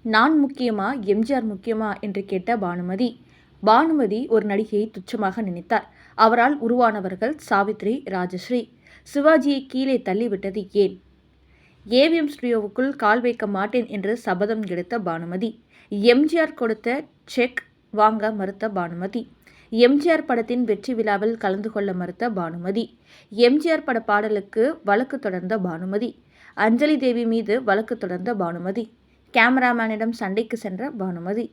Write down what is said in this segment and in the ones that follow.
நான் முக்கியமா எம்ஜிஆர் முக்கியமா என்று கேட்ட பானுமதி. பானுமதி ஒரு நடிகையை துச்சமாக நினைத்தார். அவரால் உருவானவர்கள் சாவித்ரி, ராஜஸ்ரீ. சிவாஜியை கீழே தள்ளிவிட்டது ஏன்? ஏவிஎம் ஸ்டுடியோவுக்குள் கால் வைக்க மாட்டேன் என்று சபதம் எடுத்த பானுமதி. எம்ஜிஆர் கொடுத்த செக் வாங்க மறுத்த பானுமதி. எம்ஜிஆர் படத்தின் வெற்றி விழாவில் கலந்து கொள்ள மறுத்த பானுமதி. எம்ஜிஆர் பட பாடலுக்கு வழக்கு தொடர்ந்த பானுமதி. அஞ்சலி தேவி மீது வழக்கு தொடர்ந்த பானுமதி. கேமராமேனிடம் சண்டைக்கு சென்ற பானுமதி.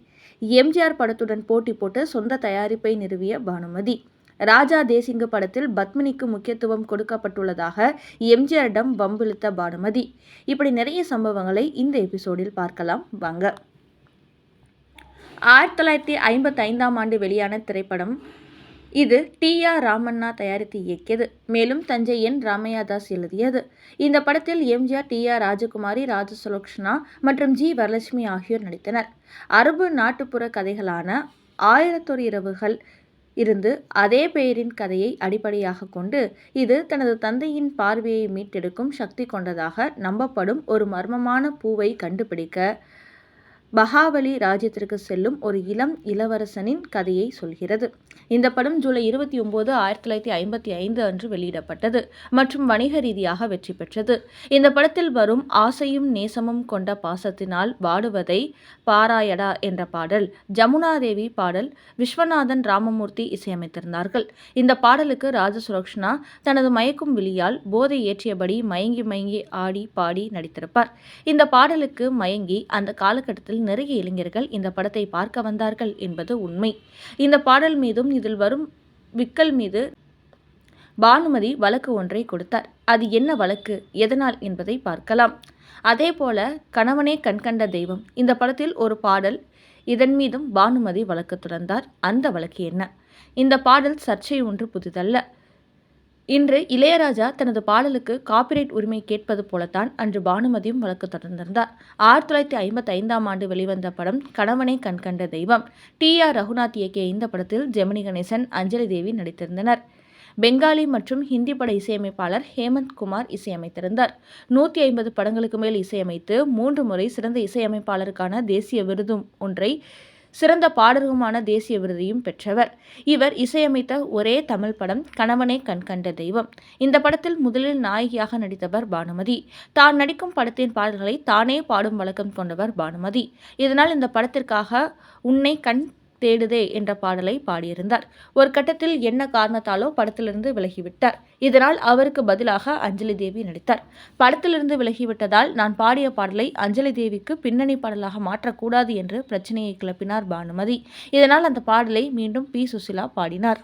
எம்ஜிஆர் படத்துடன் போட்டி போட்டு சொந்த தயாரிப்பை நிறுவிய பானுமதி. ராஜா தேசிங்கு படத்தில் பத்மினிக்கு முக்கியத்துவம் கொடுக்கப்பட்டுள்ளதாக எம்ஜிஆரிடம் வம்பிழுத்த பானுமதி. இப்படி நிறைய சம்பவங்களை இந்த எபிசோடில் பார்க்கலாம் வாங்க. 1955 வெளியான திரைப்படம் இது. டி.ஆர். ராமண்ணா தயாரித்து இயக்கியது. மேலும் தஞ்சை என். ராமையாதாஸ் எழுதியது. இந்த படத்தில் எம்ஜிஆர், டி.ஆர். ராஜகுமாரி, ராஜசுலக்ஷனா மற்றும் ஜி. வரலட்சுமி ஆகியோர் நடித்தனர். அரபு நாட்டுப்புற கதைகளான 1001 இரவுகள் இருந்து அதே பெயரின் கதையை அடிப்படையாக கொண்டு இது தனது தந்தையின் பார்வையை மீட்டெடுக்கும் சக்தி கொண்டதாக நம்பப்படும் ஒரு மர்மமான பூவை கண்டுபிடிக்க பஹாவலி ராஜ்யத்திற்கு செல்லும் ஒரு இளம் இளவரசனின் கதையை சொல்கிறது. இந்த படம் ஜூலை 29, 1955 அன்று வெளியிடப்பட்டது மற்றும் வணிக ரீதியாக வெற்றி பெற்றது. இந்த படத்தில் வரும் ஆசையும் நேசமும் கொண்ட பாசத்தினால் வாடுவதை பாராயடா என்ற பாடல் ஜமுனா தேவி பாடல் விஸ்வநாதன் ராமமூர்த்தி இசையமைத்திருந்தார்கள். இந்த பாடலுக்கு ராஜசுலக்ஷனா தனது மயக்கும் விழியால் போதை ஏற்றியபடி மயங்கி மயங்கி ஆடி பாடி நடித்திருப்பார். இந்த பாடலுக்கு மயங்கி அந்த காலகட்டத்தில் நிறைய இளைஞர்கள் இந்த படத்தை பார்க்க வந்தார்கள் என்பது உண்மை. இந்த பாடல் மீதும் இதில் வரும் விக்கல் மீது பானுமதி வழக்கு ஒன்றை கொடுத்தார். அது என்ன வழக்கு, எதனால் என்பதை பார்க்கலாம். அதேபோல கணவனே கண்கண்ட தெய்வம் இந்த படத்தில் ஒரு பாடல், இதன் மீதும் பானுமதி வழக்கு தொடர்ந்தார். அந்த வழக்கு என்ன? இந்த பாடல் சர்ச்சை ஒன்று புதிதல்ல. இன்று இளையராஜா தனது பாடலுக்கு காப்பிரைட் உரிமை கேட்பது போலத்தான் அன்று பானுமதியும் வழக்கு தொடர்ந்திருந்தார். 1955 வெளிவந்த படம் கணவனை கண்கண்ட தெய்வம். டி.ஆர். ரகுநாத் இயக்கிய இந்த படத்தில் ஜெமினி கணேசன், அஞ்சலி தேவி நடித்திருந்தனர். பெங்காலி மற்றும் ஹிந்தி பட இசையமைப்பாளர் ஹேமந்த் குமார் இசையமைத்திருந்தார். 150 படங்களுக்கு மேல் இசையமைத்து 3 முறை சிறந்த இசையமைப்பாளருக்கான தேசிய விருதும் ஒன்றை சிறந்த பாடகருமான தேசிய விருதையும் பெற்றவர். இவர் இசையமைத்த ஒரே தமிழ் படம் கணவனே கண்கண்ட தெய்வம். இந்த படத்தில் முதலில் நாயகியாக நடித்தவர் பானுமதி. தான் நடிக்கும் படத்தின் பாடல்களை தானே பாடும் வழக்கம் கொண்டவர் பானுமதி. இதனால் இந்த படத்திற்காக உன்னை கண் தேடுதே என்ற பாடலை பாடியிருந்தார். ஒரு கட்டத்தில் என்ன காரணத்தாலோ படத்திலிருந்து விலகிவிட்டார். இதனால் அவருக்கு பதிலாக அஞ்சலி தேவி நடித்தார். படத்திலிருந்து விலகிவிட்டதால் நான் பாடிய பாடலை அஞ்சலி தேவிக்கு பின்னணி பாடலாக மாற்றக்கூடாது என்று பிரச்சனையை கிளப்பினார் பானுமதி. இதனால் அந்த பாடலை மீண்டும் பி. சுசீலா பாடினார்.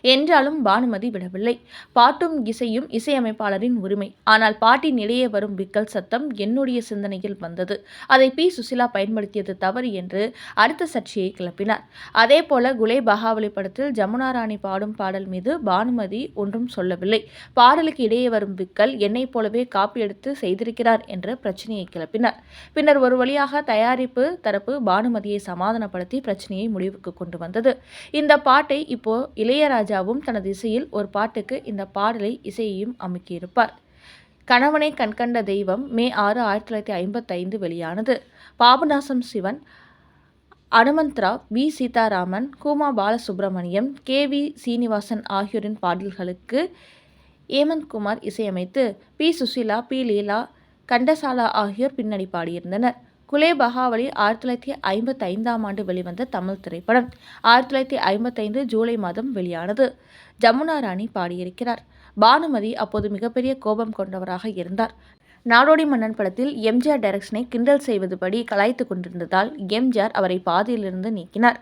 என்றாலும் பானுமதி விடவில்லை. பாட்டும் இசையும் இசையமைப்பாளரின் உரிமை. ஆனால் பாட்டின் இடையே வரும் விக்கல் சத்தம் என்னுடைய சிந்தனையில் வந்தது. அதை பி. சுசீலா பயன்படுத்தியது தவறு என்று அடுத்த சர்ச்சையை கிளப்பினார். அதேபோல குலே பஹாவலி படத்தில் ஜமுனா ராணி பாடும் பாடல் மீது பானுமதி ஒன்றும் சொல்லவில்லை. பாடலுக்கு இடையே வரும் விக்கல் என்னைப் போலவே காப்பி எடுத்து செய்திருக்கிறார் என்று பிரச்சனையை கிளப்பினார். பின்னர் ஒரு வழியாக தயாரிப்பு தரப்பு பானுமதியை சமாதானப்படுத்தி பிரச்சனையை முடிவுக்கு கொண்டு வந்தது. இந்த பாட்டை இப்போ இளையராஜா தனது இசையில் ஒரு பாட்டுக்கு இந்த பாடலை இசையையும் அமுக்கியிருப்பார். கணவனை கண்கண்ட தெய்வம் மே 6, 1955 வெளியானது. பாபநாசம் சிவன், அனுமந்த்ராவ், வி. சீதாராமன், கூமா பாலசுப்ரமணியம், கே. வி. சீனிவாசன் ஆகியோரின் பாடல்களுக்கு ஹேமந்த் குமார் இசையமைத்து பி. சுசீலா, பி. லீலா, கண்டசாலா ஆகியோர் பின்னணி பாடியிருந்தனர். குலே பஹாவலி 1955 வெளிவந்த தமிழ் திரைப்படம். 1955 ஜூலை மாதம் வெளியானது. ஜமுனா ராணி பாடியிருக்கிறார். பானுமதி அப்போது மிகப்பெரிய கோபம் கொண்டவராக இருந்தார். நாடோடி மன்னன் படத்தில் எம்ஜிஆர் டைரக்ஷனை கிண்டல் செய்வதுபடி கலாய்த்து கொண்டிருந்ததால் எம்ஜிஆர் அவரை பாதியிலிருந்து நீக்கினார்.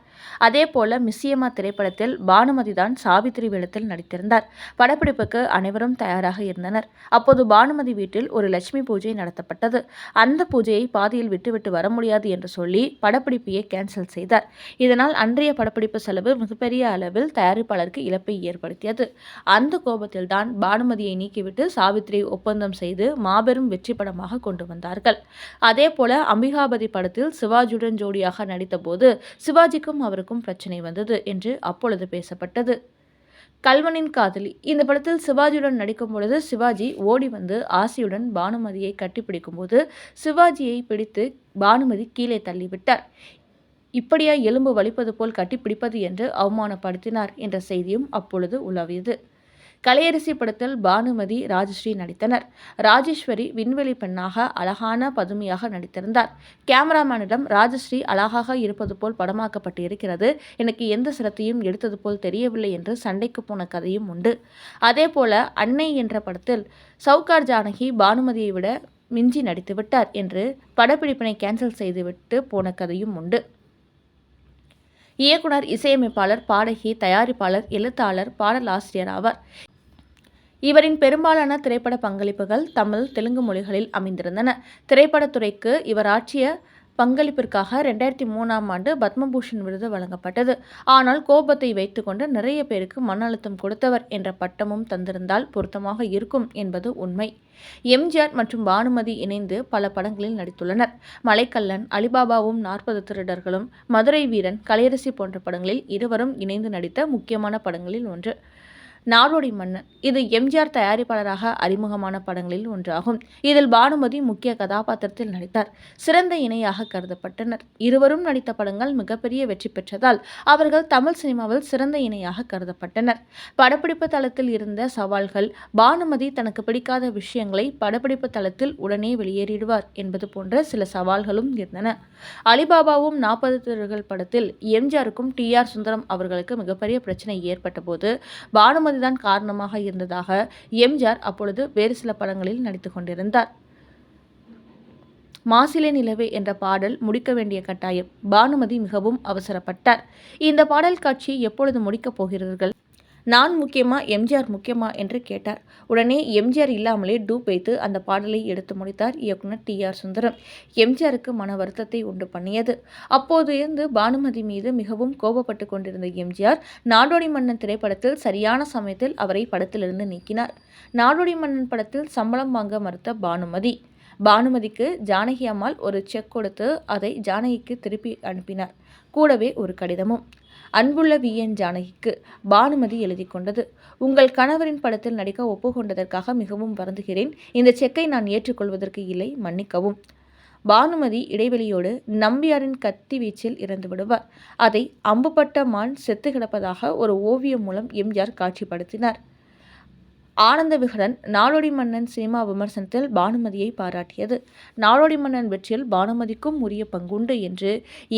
அதேபோல மிஸ்ஸியம்மா திரைப்படத்தில் பானுமதி தான் சாவித்திரி வேடத்தில் நடித்திருந்தார். படப்பிடிப்புக்கு அனைவரும் தயாராக இருந்தனர். அப்போது பானுமதி வீட்டில் ஒரு லட்சுமி பூஜை நடத்தப்பட்டது. அந்த பூஜையை பாதியில் விட்டுவிட்டு வர முடியாது என்று சொல்லி படப்பிடிப்பையே கேன்சல் செய்தார். இதனால் அன்றைய படப்பிடிப்பு செலவு மிகப்பெரிய அளவில் தயாரிப்பாளருக்கு இழப்பை ஏற்படுத்தியது. அந்த கோபத்தில் தான் பானுமதியை நீக்கிவிட்டு சாவித்திரியை ஒப்பந்தம் செய்து மாபெரும் வெற்றி படமாக கொண்டு வந்தார்கள். அதேபோல அம்பிகாபதி படத்தில் சிவாஜியுடன் ஜோடியாக நடித்த போது சிவாஜிக்கும் அவருக்கும் பிரச்சனை வந்தது என்று அப்பொழுது பேசப்பட்டது. கல்வனின் காதலி இந்த படத்தில் சிவாஜியுடன் நடிக்கும் பொழுது சிவாஜி ஓடி வந்து ஆசையுடன் பானுமதியை கட்டிப்பிடிக்கும் போது சிவாஜியை பிடித்து பானுமதி கீழே தள்ளிவிட்டார். இப்படியா எலும்பு வலிப்பது போல் கட்டிப்பிடிப்பது என்று அவமானப்படுத்தினார் என்ற செய்தியும் அப்பொழுது உலவியது. கலையரசி படத்தில் பானுமதி, ராஜஸ்ரீ நடித்தனர். ராஜேஸ்வரி விண்வெளி பெண்ணாக அழகான பதுமையாக நடித்திருந்தார். கேமராமேனிடம் ராஜஸ்ரீ அழகாக இருப்பது போல் படமாக்கப்பட்டு இருக்கிறது, எனக்கு எந்த சிரத்தையும் எடுத்தது போல் தெரியவில்லை என்று சண்டைக்கு போன கதையும் உண்டு. அதேபோல அன்னை என்ற படத்தில் சவுகார் ஜானகி பானுமதியை விட மிஞ்சி நடித்துவிட்டார் என்று படப்பிடிப்பினை கேன்சல் செய்துவிட்டு போன கதையும் உண்டு. இயக்குனர், இசையமைப்பாளர், பாடகி, தயாரிப்பாளர், எழுத்தாளர், பாடலாசிரியர் ஆவார். இவரின் பெரும்பாலான திரைப்பட பங்களிப்புகள் தமிழ், தெலுங்கு மொழிகளில் அமைந்திருந்தன. திரைப்படத்துறைக்கு இவர் ஆற்றிய பங்களிப்பிற்காக 2003ஆம் ஆண்டு பத்மபூஷன் விருது வழங்கப்பட்டது. ஆனால் கோபத்தை வைத்துக்கொண்டு நிறைய பேருக்கு மன அழுத்தம் கொடுத்தவர் என்ற பட்டமும் தந்திருந்தால் பொருத்தமாக இருக்கும் என்பது உண்மை. எம்ஜிஆர் மற்றும் பானுமதி இணைந்து பல படங்களில் நடித்துள்ளனர். மலைக்கல்லன், அலிபாபாவும் 40 திருடர்களும், மதுரை வீரன், கலையரசி போன்ற படங்களில் இருவரும் இணைந்து நடித்த முக்கியமான படங்களில் ஒன்று. நாடோடி மன்னன் இது எம்ஜிஆர் தயாரிப்பாளராக அறிமுகமான படங்களில் ஒன்றாகும். இதில் பானுமதி முக்கிய கதாபாத்திரத்தில் நடித்தார். சிறந்த இணையாக கருதப்பட்டனர். இருவரும் நடித்த படங்கள் மிகப்பெரிய வெற்றி பெற்றதால் அவர்கள் தமிழ் சினிமாவில் சிறந்த இணையாக கருதப்பட்டனர். படப்பிடிப்பு தளத்தில் இருந்த சவால்கள் பானுமதி தனக்கு பிடிக்காத விஷயங்களை படப்பிடிப்பு தளத்தில் உடனே வெளியேறிடுவார் என்பது போன்ற சில சவால்களும் இருந்தன. அலிபாபாவும் 40 திருடர்கள் படத்தில் எம்ஜிஆருக்கும் TR சுந்தரம் அவர்களுக்கு மிகப்பெரிய பிரச்சனை ஏற்பட்ட போது பானுமதி தான் காரணமாக இருந்ததாக எம்ஜிஆர் அப்பொழுது வேறு சில படங்களில் நடித்துக் கொண்டிருந்தார். மாசிலே நிலவே என்ற பாடல் முடிக்க வேண்டிய கட்டாயம். பானுமதி மிகவும் அவசரப்பட்டார். இந்த பாடல் காட்சி எப்பொழுது முடிக்கப் போகிறீர்கள்? நான் முக்கியமா, எம்ஜிஆர் முக்கியமா என்று கேட்டார். உடனே எம்ஜிஆர் இல்லாமலே டூப் வைத்து அந்த பாடலை எடுத்து முடித்தார் இயக்குனர் TR சுந்தரம். எம்ஜிஆருக்கு மன வருத்தத்தை உண்டு பண்ணியது. அப்போது இருந்து பானுமதி மீது மிகவும் கோபப்பட்டு கொண்டிருந்த எம்ஜிஆர் நாடோடி மன்னன் திரைப்படத்தில் சரியான சமயத்தில் அவரை படத்திலிருந்து நீக்கினார். நாடோடி மன்னன் படத்தில் சம்பளம் வாங்க மறுத்த பானுமதிக்கு ஜானகி அம்மாள் ஒரு செக் கொடுத்து அதை ஜானகிக்கு திருப்பி அனுப்பினார். கூடவே ஒரு கடிதமும். அன்புள்ள VN ஜானகிக்கு பானுமதி எழுதி கொண்டது. உங்கள் கணவரின் படத்தில் நடிக்க ஒப்புக்கொண்டதற்காக மிகவும் வருந்துகிறேன். இந்த செக்கை நான் ஏற்றுக்கொள்வதற்கு இல்லை, மன்னிக்கவும். பானுமதி இடைவெளியோடு நம்பியாரின் கத்தி வீச்சில் இறந்து விடுவார். அதை அம்புப்பட்ட மான் செத்து கிடப்பதாக ஒரு ஓவியம் மூலம் எம்ஜிஆர் காட்சிப்படுத்தினார். ஆனந்த விகடன் நாடோடி மன்னன் சினிமா விமர்சனத்தில் பானுமதியை பாராட்டியது. நாடோடி மன்னன் வெற்றியில் பானுமதிக்கும் உரிய பங்குண்டு என்று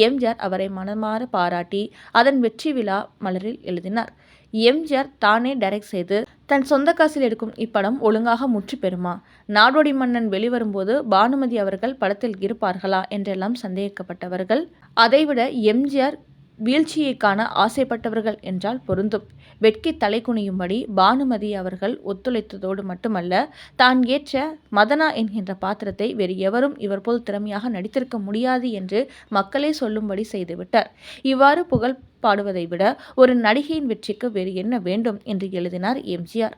எம்ஜிஆர் அவரை மனமாற பாராட்டி அதன் வெற்றி விழா மலரில் எழுதினார். எம்ஜிஆர் தானே டைரக்ட் செய்து தன் சொந்த காசில் எடுக்கும் இப்படம் ஒழுங்காக முற்றி பெறுமா? நாடோடி மன்னன் வெளிவரும்போது பானுமதி அவர்கள் படத்தில் இருப்பார்களா என்றெல்லாம் சந்தேகிக்கப்பட்டவர்கள் அதைவிட எம்ஜிஆர் வீழ்ச்சியை காண ஆசைப்பட்டவர்கள் என்றால் பொருந்தும். வெட்கி தலை குனியும்படி பானுமதி அவர்கள் ஒத்துழைத்ததோடு மட்டுமல்ல, தான் ஏற்ற மதனா என்கின்ற பாத்திரத்தை வேறு எவரும் இவர் போல் திறமையாக நடித்திருக்க முடியாது என்று மக்களே சொல்லும்படி செய்துவிட்டார். இவ்வாறு புகழ் பாடுவதை விட ஒரு நடிகையின் வெற்றிக்கு வேறு என்ன வேண்டும் என்று எழுதினார் எம்ஜிஆர்.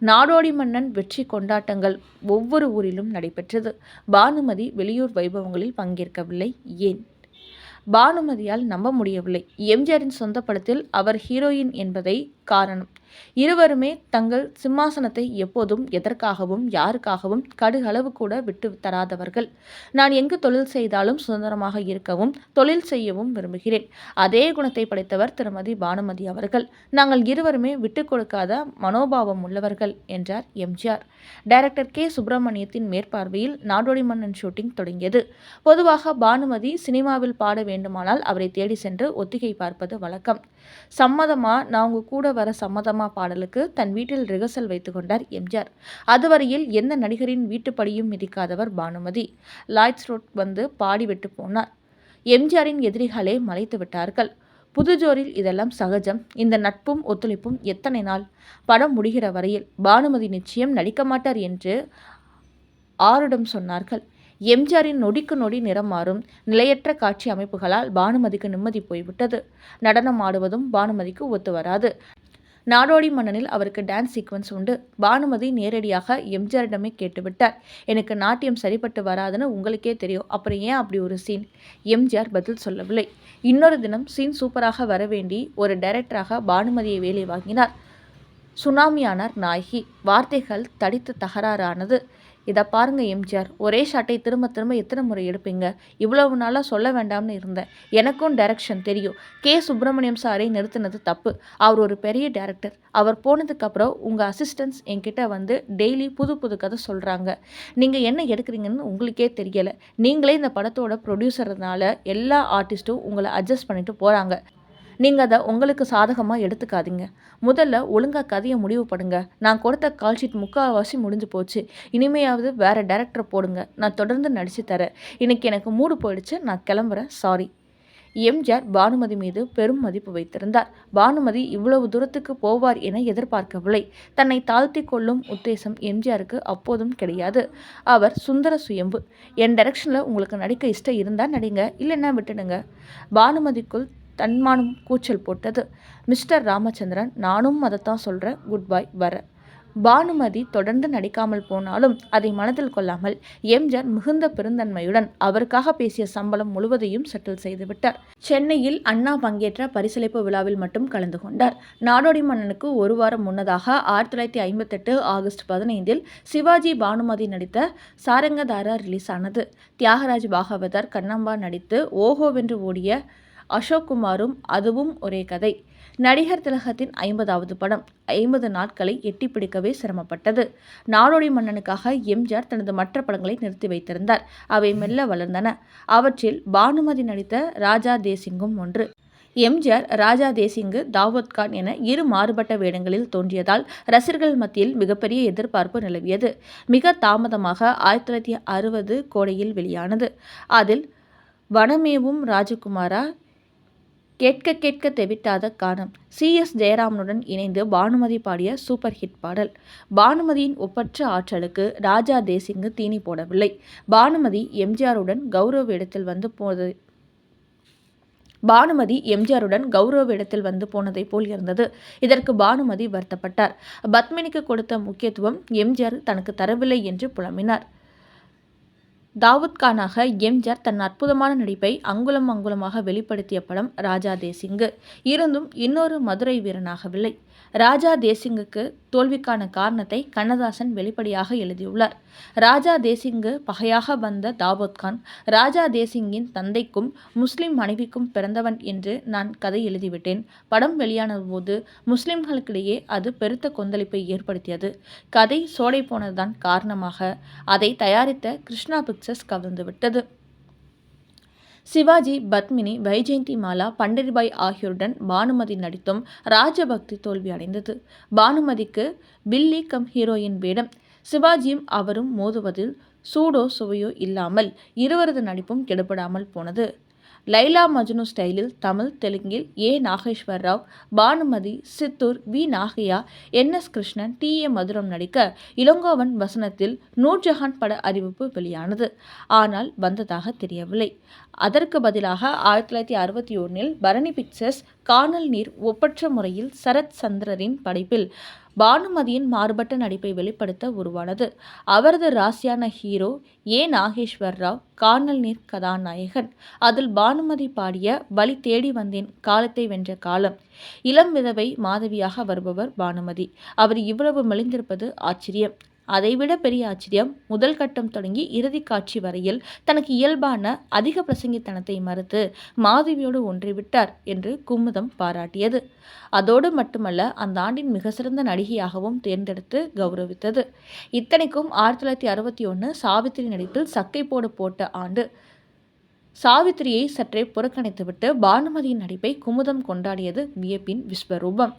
நாடோடி மன்னன் வெற்றி கொண்டாட்டங்கள் ஒவ்வொரு ஊரிலும் நடைபெற்றது. பானுமதி வெளியூர் வைபவங்களில் பங்கேற்கவில்லை. ஏன்? பானுமதியால் நம்ப முடியவில்லை. எம்ஜிஆரின் சொந்த படத்தில் அவர் ஹீரோயின் என்பதை காரணம். இருவருமே தங்கள் சிம்மாசனத்தை எப்போதும் எதற்காகவும் யாருக்காகவும் கடுகளவு கூட விட்டு தராதவர்கள். நான் எங்கு தொழில் செய்தாலும் சுதந்திரமாக இருக்கவும் தொழில் செய்யவும் விரும்புகிறேன். அதே குணத்தை படைத்தவர் திருமதி பானுமதி அவர்கள். நாங்கள் இருவருமே விட்டுக் கொடுக்காத மனோபாவம் உள்ளவர்கள் என்றார் எம்ஜிஆர். Director K. சுப்பிரமணியத்தின் மேற்பார்வையில் நாடோடி மன்னன் ஷூட்டிங் தொடங்கியது. பொதுவாக பானுமதி சினிமாவில் பாட வேண்டுமானால் அவரை தேடி சென்று ஒத்திகை பார்ப்பது வழக்கம். சம்மதமா, நான் உங்க கூட வர சம்மதமா பாடலுக்கு தன் வீட்டில் ரிஹர்சல் வைத்துக் கொண்டார் எம்ஜிஆர். அதுவரையில் எந்த நடிகரின் வீட்டுப்படியும் மிதிக்காதவர் பானுமதி. லாய்ட்ஸ் ரோட் வந்து பாடிவிட்டு போனார். எம்ஜிஆரின் எதிரிகளே மலைத்து விட்டார்கள். புதுஜோரில் இதெல்லாம் சகஜம். இந்த நட்பும் ஒத்துழைப்பும் எத்தனை நாள்? படம் முடிகிற வரையில் பானுமதி நிச்சயம் நடிக்க மாட்டார் என்று ஆருடம் சொன்னார்கள். எம்ஜிஆரின் நொடிக்கு நொடி நிறம் மாறும் நிலையற்ற காட்சி அமைப்புகளால் பானுமதிக்கு நிம்மதி போய்விட்டது. நடனம் ஆடுவதும் பானுமதிக்கு ஒத்து வராது. நாடோடி மன்னனில் அவருக்கு டான்ஸ் சீக்வன்ஸ் உண்டு. பானுமதி நேரடியாக எம்ஜிஆரிடமே கேட்டுவிட்டார். எனக்கு நாட்டியம் சரிப்பட்டு வராதுன்னு உங்களுக்கே தெரியும், அப்புறம் ஏன் அப்படி ஒரு சீன்? எம்ஜிஆர் பதில் சொல்லவில்லை. இன்னொரு தினம் சீன் சூப்பராக வரவேண்டி ஒரு டைரக்டராக பானுமதியை வேலை வாங்கினார். சுனாமியானார் நாயகி. வார்த்தைகள் தடித்து தகராறானது. இதை பாருங்க எம்ஜிஆர், ஒரே ஷாட்டை திரும்ப திரும்ப எத்தனை முறை எடுப்பீங்க? இவ்வளவு நாளாக சொல்ல வேண்டாம்னு இருந்தேன். எனக்கும் டைரக்ஷன் தெரியும். கே. சுப்பிரமணியம் சாரை நிறுத்தினது தப்பு. அவர் ஒரு பெரிய டைரக்டர். அவர் போனதுக்கப்புறம் உங்கள் அசிஸ்டன்ட்ஸ் என்கிட்ட வந்து டெய்லி புது புது கதை சொல்கிறாங்க. நீங்கள் என்ன எடுக்கிறீங்கன்னு உங்களுக்கே தெரியலை. நீங்களே இந்த படத்தோட ப்ரொடியூசர்னால எல்லா ஆர்டிஸ்ட்டும் உங்களை அட்ஜஸ்ட் பண்ணிட்டு போகிறாங்க. நீங்கள் அதை உங்களுக்கு சாதகமாக எடுத்துக்காதீங்க. முதல்ல ஒழுங்காக கதையை முடிவு பண்ணுங்க. நான் கொடுத்த கால் ஷீட் முக்கால்வாசி முடிஞ்சு போச்சு. இனிமையாவது வேறு டைரக்டரை போடுங்க. நான் தொடர்ந்து நடிச்சு தரேன். இன்னைக்கு எனக்கு மூடு போயிடுச்சு. நான் கிளம்புறேன். சாரி. எம்ஜிஆர் பானுமதி மீது பெரும் மதிப்பு வைத்திருந்தார். பானுமதி இவ்வளவு தூரத்துக்கு போவார் என எதிர்பார்க்கவில்லை. தன்னை தாழ்த்தி கொள்ளும் உத்தேசம் எம்ஜிஆருக்கு அப்போதும் கிடையாது. அவர் சுந்தர சுயம்பு. என் டைரக்ஷனில் உங்களுக்கு நடிக்க இஷ்டம் இருந்தால் நடிங்க, இல்லைன்னா விட்டுடுங்க. பானுமதிக்குள் தன்மானம் கூச்சல் போட்டது. மிஸ்டர் ராமச்சந்திரன், நானும் அதைத்தான் சொல்கிறேன். குட் பை, வர. பானுமதி தொடர்ந்து நடிக்காமல் போனாலும் அதை மனதில் கொள்ளாமல் எம்ஜிஆர் மிகுந்த பெருந்தன்மையுடன் அவருக்காக பேசிய சம்பளம் முழுவதையும் செட்டில் செய்துவிட்டார். சென்னையில் அண்ணா பங்கேற்ற பரிசளிப்பு விழாவில் மட்டும் கலந்து கொண்டார். நாடோடி மன்னனுக்கு ஒரு வாரம் முன்னதாக 1958 ஆகஸ்ட் 15 சிவாஜி பானுமதி நடித்த சாரங்கதாரா ரிலீஸ் ஆனது. தியாகராஜ் பாகவதர் கண்ணம்பா நடித்து ஓஹோவென்று ஓடிய அசோக்குமாரும் அதுவும் ஒரே கதை. நடிகர் திலகத்தின் 50வது படம் 50 நாட்களை எட்டி பிடிக்கவே சிரமப்பட்டது. நாடோடி மன்னனுக்காக எம்ஜிஆர் தனது மற்ற படங்களை நிறுத்தி வைத்திருந்தார். அவை மெல்ல வளர்ந்தன. அவற்றில் பானுமதி நடித்த ராஜா தேசிங்கும் ஒன்று. எம்ஜிஆர் ராஜா தேசிங்கு, தாவூத் கான் என இரு மாறுபட்ட வேடங்களில் தோன்றியதால் ரசிகர்கள் மத்தியில் மிகப்பெரிய எதிர்பார்ப்பு நிலவியது. மிக தாமதமாக 1960 கோடையில் வெளியானது. அதில் வனமேவும் ராஜகுமாரா, கேட்க கேட்க தெவிட்டாத கானம், CS ஜெயராமனுடன் இணைந்து பானுமதி பாடிய சூப்பர் ஹிட் பாடல். பானுமதியின் ஒப்பற்ற ஆற்றலுக்கு ராஜா தேசிங்கு தீனி போடவில்லை. பானுமதி எம்ஜிஆருடன் கௌரவ வேடத்தில் வந்து போனதை போல் இருந்தது. இதற்கு பானுமதி வருத்தப்பட்டார். பத்மினிக்கு கொடுத்த முக்கியத்துவம் எம்ஜிஆர் தனக்கு தரவில்லை என்று புலம்பினார். தாவூத் கானாக எம்ஜிஆர் தன் அற்புதமான நடிப்பை அங்குலம் அங்குலமாக வெளிப்படுத்திய படம் ராஜா தேசிங்கு. இருந்தும் இன்னொரு மதுரை வீரனாகவில்லை. ராஜா தேசிங்குக்கு தோல்விக்கான காரணத்தை கண்ணதாசன் வெளிப்படையாக எழுதியுள்ளார். ராஜா தேசிங்கு பகையாக வந்த தாவூத் கான் ராஜா தேசிங்கின் தந்தைக்கும் முஸ்லிம் மனைவிக்கும் பிறந்தவன் என்று நான் கதை எழுதிவிட்டேன். படம் வெளியான போது முஸ்லிம்களுக்கிடையே அது பெருத்த கொந்தளிப்பை ஏற்படுத்தியது. கதை சோடை போனதுதான் காரணமாக அதை தயாரித்த கிருஷ்ணா பிக்சர்ஸ் கவர்ந்துவிட்டது. சிவாஜி, பத்மினி, வைஜெயந்தி மாலா, பண்டரிபாய் ஆகியோருடன் பானுமதி நடித்தும் ராஜபக்தி தோல்வி அடைந்தது. பானுமதிக்கு வில்லி கம் ஹீரோயின் வேடம். சிவாஜியும் அவரும் மோதுவதில் சூடோ சுவையோ இல்லாமல் இருவரது நடிப்பும் கெடுபடாமல் போனது. லைலா மஜ்னு ஸ்டைலில் தமிழ், தெலுங்கில் நாகேஸ்வர் ராவ், பானுமதி, சித்தூர், நாகையா, NS கிருஷ்ணன், TA மதுரம் நடிக்க இளங்கோவன் வசனத்தில் நூர்ஜஹான் பட அறிவிப்பு வெளியானது. ஆனால் வந்ததாக தெரியவில்லை. அதற்கு பதிலாக 1961 பரணி பிக்சர்ஸ் கானல் நீர் ஒப்பற்ற முறையில் சரத் சந்திரரின் படைப்பில் பானுமதியின் மாறுபட்ட நடிப்பை வெளிப்படுத்த உருவானது. அவரது ராசியான ஹீரோ நாகேஸ்வர் ராவ், கானல் நீர் கதாநாயகன். அதில் பானுமதி பாடிய பலி தேடி வந்தேன், காலத்தை வென்ற காலம். இளம் விதவை மாதவியாக வருபவர் பானுமதி. அவர் இவ்வளவு மெலிந்திருப்பது ஆச்சரியம். அதைவிட பெரிய ஆச்சரியம், முதல் கட்டம் தொடங்கி இறுதி காட்சி வரையில் தனக்கு இயல்பான அதிக பிரசங்கித்தனத்தை மறுத்து மாதவியோடு ஒன்றிவிட்டார் என்று குமுதம் பாராட்டியது. அதோடு மட்டுமல்ல, அந்த ஆண்டின் மிக சிறந்த நடிகையாகவும் தேர்ந்தெடுத்து கௌரவித்தது. இத்தனைக்கும் 1961 சாவித்திரி நடிப்பில் சக்கை போட்ட ஆண்டு. சாவித்திரியை சற்றே புறக்கணித்துவிட்டு பானுமதியின் நடிப்பை குமுதம் கொண்டாடியது வியப்பின் விஸ்வரூபம்.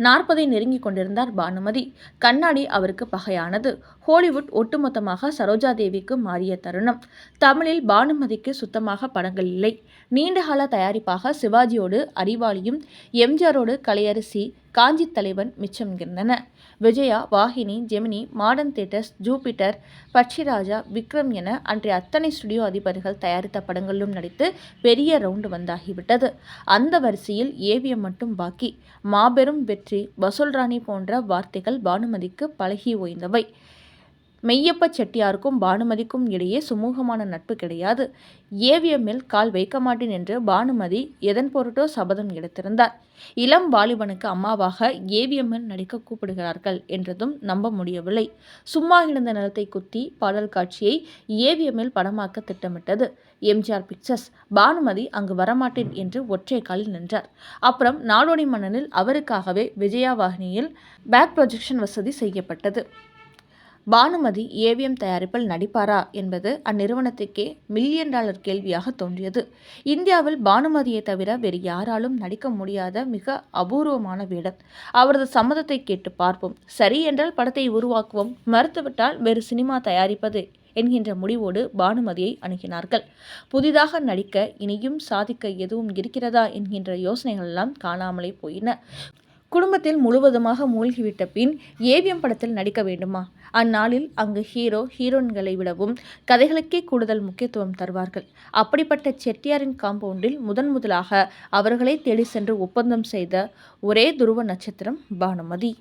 40 நெருங்கி கொண்டிருந்தார் பானுமதி. கண்ணாடி அவருக்கு பகையானது. ஹாலிவுட் ஒட்டுமொத்தமாக சரோஜாதேவிக்கு மாறிய தருணம். தமிழில் பானுமதிக்கு சுத்தமாக படங்கள் இல்லை. நீண்டகால தயாரிப்பாக சிவாஜியோடு அறிவாளியும், எம்ஜிஆரோடு கலையரசி, காஞ்சி தலைவன் மிச்சம் இருந்தன. Vijaya, Vahini, Gemini, modern theatres, Jupiter, Pakshiraja, Vikram என அன்றைய அத்தனை ஸ்டுடியோ அதிபர்கள் தயாரித்த படங்களிலும் நடித்து பெரிய ரவுண்டு வந்தாகிவிட்டது. அந்த வரிசையில் ஏவிஎம் மட்டும் பாக்கி. மாபெரும் வெற்றி, வசூல் ராணி போன்ற வார்த்தைகள் பானுமதிக்கு பழகி ஓய்ந்தவை. மெய்யப்ப செட்டியாருக்கும் பானுமதிக்கும் இடையே சுமூகமான நட்பு கிடையாது. ஏவிஎம்மில் கால் வைக்க மாட்டேன் என்று பானுமதி எதன் பொருட்டோ சபதம் எடுத்திருந்தார். இளம் வாலிபனுக்கு அம்மாவாக ஏவிஎம்மில் நடிக்க கூப்பிடுகிறார்கள் என்றதும் நம்ப முடியவில்லை. சும்மா கிடந்த நிலத்தை குத்தி பாடல் காட்சியை ஏவிஎம்மில் படமாக்க திட்டமிட்டது எம்ஜிஆர் பிக்சர்ஸ். பானுமதி அங்கு வரமாட்டேன் என்று ஒற்றை காலில் நின்றார். அப்புறம் நாடோடி மன்னனில் அவருக்காகவே விஜயா வாகினியில் பேக் ப்ரொஜெக்ஷன் வசதி செய்யப்பட்டது. பானுமதி ஏவிஎம் தயாரிப்பில் நடிப்பாரா என்பது அந்நிறுவனத்துக்கே $1 மில்லியன் கேள்வியாக தோன்றியது. இந்தியாவில் பானுமதியை தவிர வேறு யாராலும் நடிக்க முடியாத மிக அபூர்வமான வேடம். அவரது சம்மதத்தை கேட்டு பார்ப்போம். சரி என்றால் படத்தை உருவாக்குவோம், மறுத்துவிட்டால் வேறு சினிமா தயாரிப்பது என்கின்ற முடிவோடு பானுமதியை அணுகினார்கள். புதிதாக நடிக்க இனியும் சாதிக்க எதுவும் இருக்கிறதா என்கின்ற யோசனைகளெல்லாம் காணாமலே போயின. குடும்பத்தில் முழுவதுமாக மூழ்கிவிட்ட பின் ஏவிஎம் படத்தில் நடிக்க வேண்டுமா? அந்நாளில் அங்கு ஹீரோ ஹீரோயின்களை விடவும் கதைகளுக்கே கூடுதல் முக்கியத்துவம் தருவார்கள். அப்படிப்பட்ட செட்டியாரின் காம்பவுண்டில் முதலாக அவர்களே தேடி சென்று ஒப்பந்தம் செய்த ஒரே துருவ நட்சத்திரம் பானுமதி.